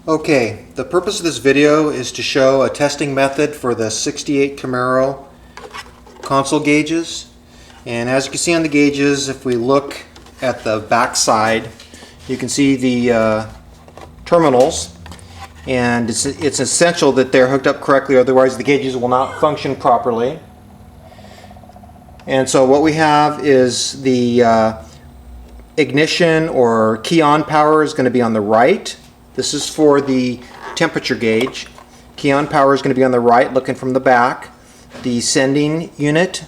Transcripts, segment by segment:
Okay, the purpose of this video is to show a testing method for the 68 Camaro console gauges. And as you can see on the gauges, if we look at the back side, you can see the terminals, and it's essential that they're hooked up correctly, otherwise the gauges will not function properly. And so what we have is the ignition or key on power is going to be on the right. This is for the temperature gauge. Key on power is going to be on the right, looking from the back. The sending unit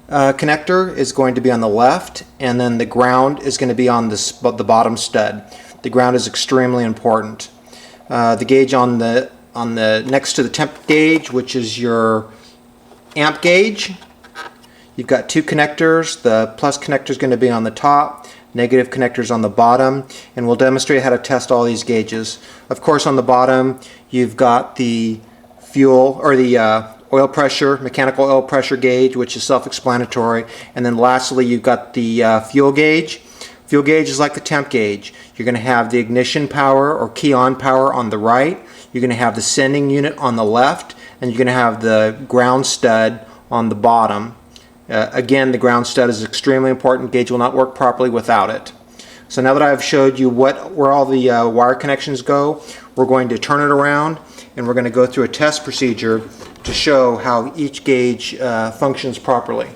connector is going to be on the left, and then the ground is going to be on the bottom stud. The ground is extremely important. The gauge on the next to the temp gauge, which is your amp gauge, you've got two connectors. The plus connector is going to be on the top, negative connectors on the bottom, and we'll demonstrate how to test all these gauges. Of course, on the bottom you've got the fuel or the oil pressure, mechanical oil pressure gauge, which is self-explanatory, and then lastly you've got the fuel gauge. Fuel gauge is like the temp gauge. You're going to have the ignition power or key on power on the right, you're going to have the sending unit on the left, and you're going to have the ground stud on the bottom. Again, the ground stud is extremely important. Gauge will not work properly without it. So now that I've showed you where all the wire connections go, we're going to turn it around and we're going to go through a test procedure to show how each gauge functions properly.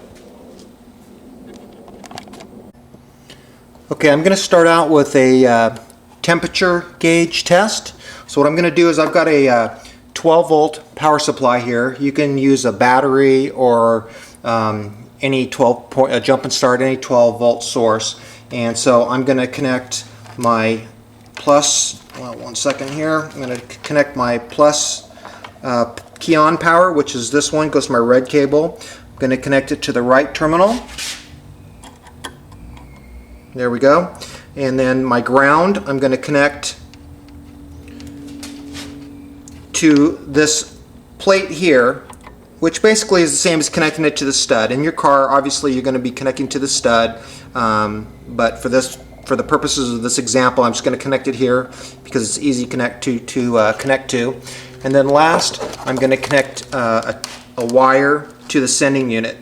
Okay, I'm going to start out with a temperature gauge test. So what I'm going to do is I've got a 12 volt power supply here. You can use a battery or any 12 point jump and start, any 12 volt source. And so I'm going to connect my plus, well, one second here, I'm going to connect my plus key on power, which is this one, goes to my red cable. I'm going to connect it to the right terminal. There we go. And then my ground, I'm going to connect to this plate here, which basically is the same as connecting it to the stud. In your car, obviously you're going to be connecting to the stud, but for the purposes of this example, I'm just going to connect it here because it's easy to connect to. And then last, I'm going to connect a wire to the sending unit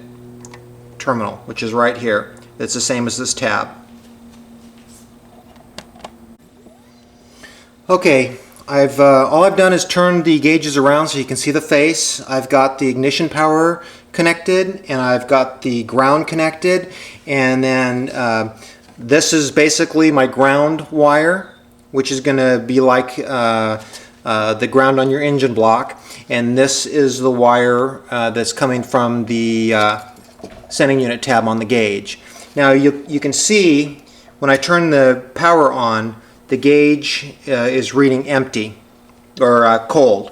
terminal, which is right here. It's the same as this tab. Okay. All I've done is turn the gauges around so you can see the face. I've got the ignition power connected and I've got the ground connected, and then this is basically my ground wire, which is going to be like the ground on your engine block, and this is the wire that's coming from the sending unit tab on the gauge. Now you can see when I turn the power on, the gauge is reading empty or cold.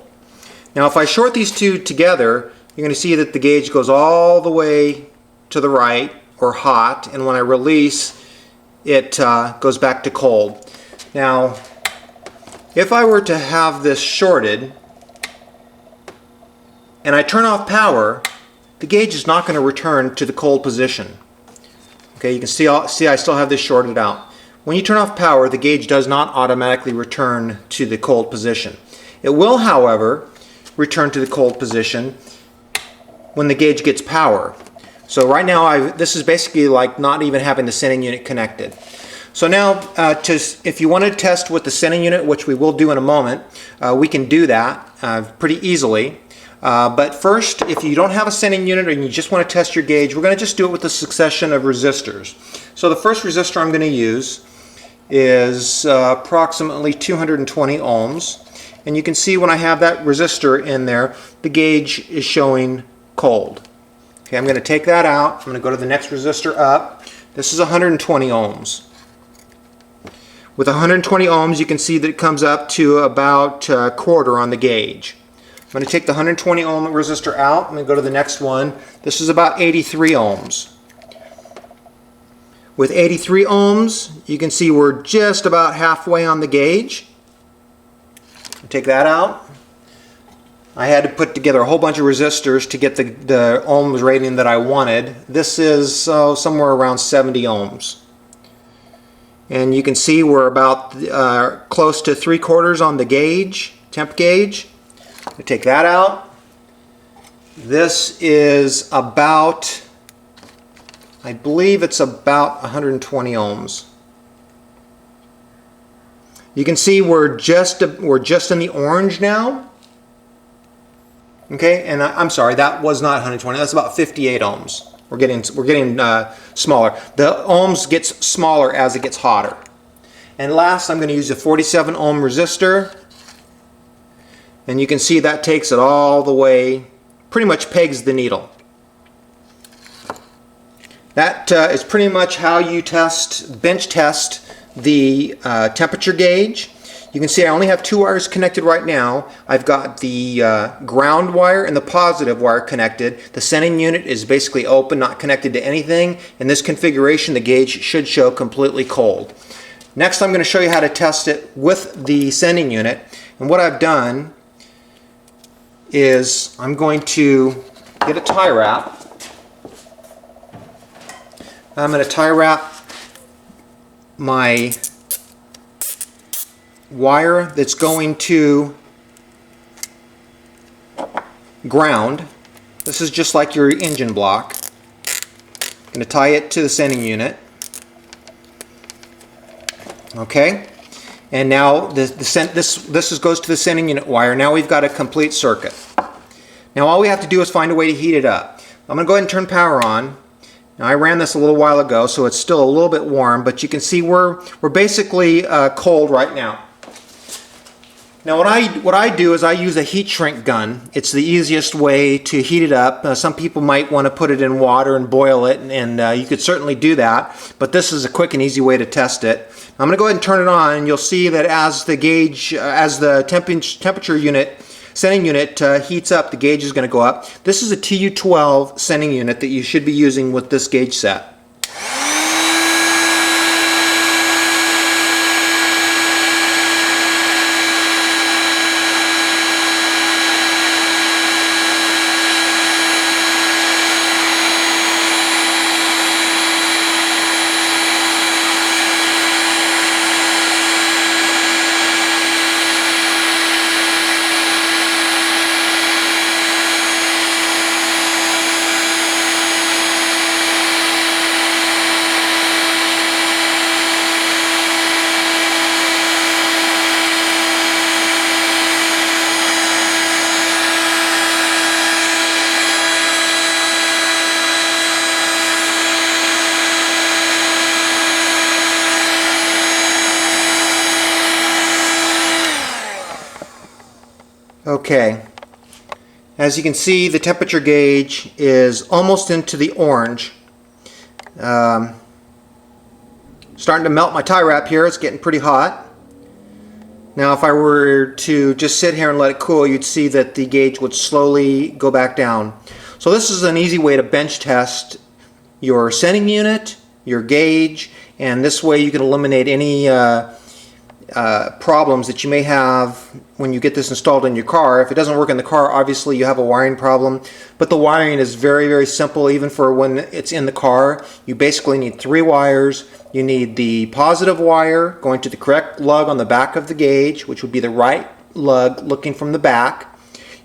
Now if I short these two together, you're going to see that the gauge goes all the way to the right or hot, and when I release it goes back to cold. Now if I were to have this shorted and I turn off power, the gauge is not going to return to the cold position. Okay, you can see I still have this shorted out. When you turn off power, the gauge does not automatically return to the cold position. It will, however, return to the cold position when the gauge gets power. So right now, this is basically like not even having the sending unit connected. So now, if you want to test with the sending unit, which we will do in a moment, we can do that pretty easily. But first, if you don't have a sending unit and you just want to test your gauge, we're going to just do it with a succession of resistors. So the first resistor I'm going to use is approximately 220 ohms, and you can see when I have that resistor in there, the gauge is showing cold. Okay, I'm going to take that out. I'm going to go to the next resistor up. This is 120 ohms. With 120 ohms, you can see that it comes up to about a quarter on the gauge. I'm going to take the 120 ohm resistor out. I'm going to go to the next one. This is about 83 ohms. With 83 ohms, you can see we're just about halfway on the gauge. Take that out. I had to put together a whole bunch of resistors to get the ohms rating that I wanted. This is somewhere around 70 ohms. And you can see we're about close to 3/4 on the gauge, temp gauge. We take that out. This is about, I believe it's about 120 ohms. You can see we're just in the orange now. Okay, and I'm sorry, that was not 120. That's about 58 ohms. We're getting smaller. The ohms gets smaller as it gets hotter. And last, I'm going to use a 47 ohm resistor, and you can see that takes it all the way, pretty much pegs the needle. That is pretty much how you bench test the temperature gauge. You can see I only have 2 wires connected right now. I've got the ground wire and the positive wire connected. The sending unit is basically open, not connected to anything. In this configuration, the gauge should show completely cold. Next, I'm going to show you how to test it with the sending unit. And what I've done is I'm going to get a tie wrap. I'm going to tie wrap my wire that's going to ground. This is just like your engine block. I'm going to tie it to the sending unit. Okay, and now this goes to the sending unit wire. Now we've got a complete circuit. Now all we have to do is find a way to heat it up. I'm going to go ahead and turn power on. Now I ran this a little while ago, so it's still a little bit warm, but you can see we're basically cold right now. Now what I do is I use a heat shrink gun. It's the easiest way to heat it up. Some people might want to put it in water and boil it, and you could certainly do that, but this is a quick and easy way to test it. I'm going to go ahead and turn it on, and you'll see that as the gauge, as the temperature unit, sending unit heats up, the gauge is going to go up. This is a TU12 sending unit that you should be using with this gauge set. Okay, as you can see, the temperature gauge is almost into the orange. Starting to melt my tie wrap here. It's getting pretty hot. Now if I were to just sit here and let it cool, you'd see that the gauge would slowly go back down. So this is an easy way to bench test your sending unit, your gauge, and this way you can eliminate any problems that you may have when you get this installed in your car. If it doesn't work in the car, obviously you have a wiring problem, but the wiring is very, very simple. Even for when it's in the car, you basically need 3 wires. You need the positive wire going to the correct lug on the back of the gauge, which would be the right lug looking from the back.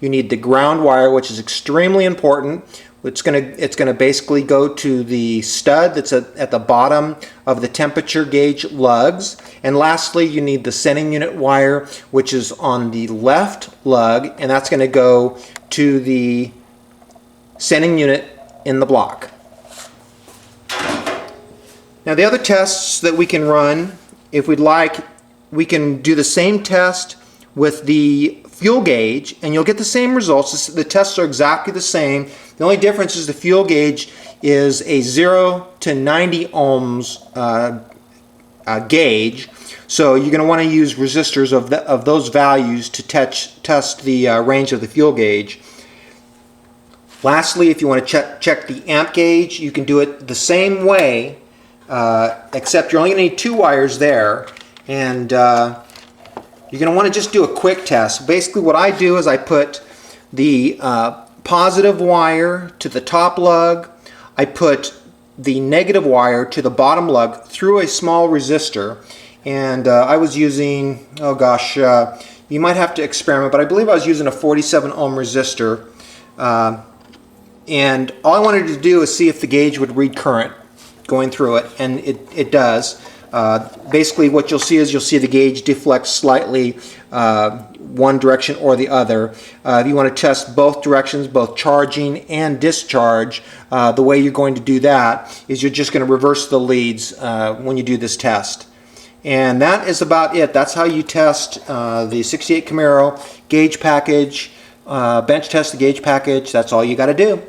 You need the ground wire, which is extremely important. It's going to basically go to the stud that's at the bottom of the temperature gauge lugs. And lastly, you need the sending unit wire, which is on the left lug, and that's going to go to the sending unit in the block. Now the other tests that we can run, if we'd like, we can do the same test with the fuel gauge, and you'll get the same results. The tests are exactly the same. The only difference is the fuel gauge is a 0 to 90 ohms gauge. So you're going to want to use resistors of those values to test the range of the fuel gauge. Lastly, if you want to check the amp gauge, you can do it the same way, except you're only going to need 2 wires there, and you're going to want to just do a quick test. Basically what I do is I put the positive wire to the top lug. I put the negative wire to the bottom lug through a small resistor, and I was using, oh gosh, you might have to experiment, but I believe I was using a 47 ohm resistor, and all I wanted to do is see if the gauge would read current going through it, and it does. Basically what you'll see is the gauge deflect slightly one direction or the other. If you want to test both directions, both charging and discharge, the way you're going to do that is you're just going to reverse the leads when you do this test. And that is about it. That's how you test the 68 Camaro gauge package, bench test the gauge package. That's all you got to do.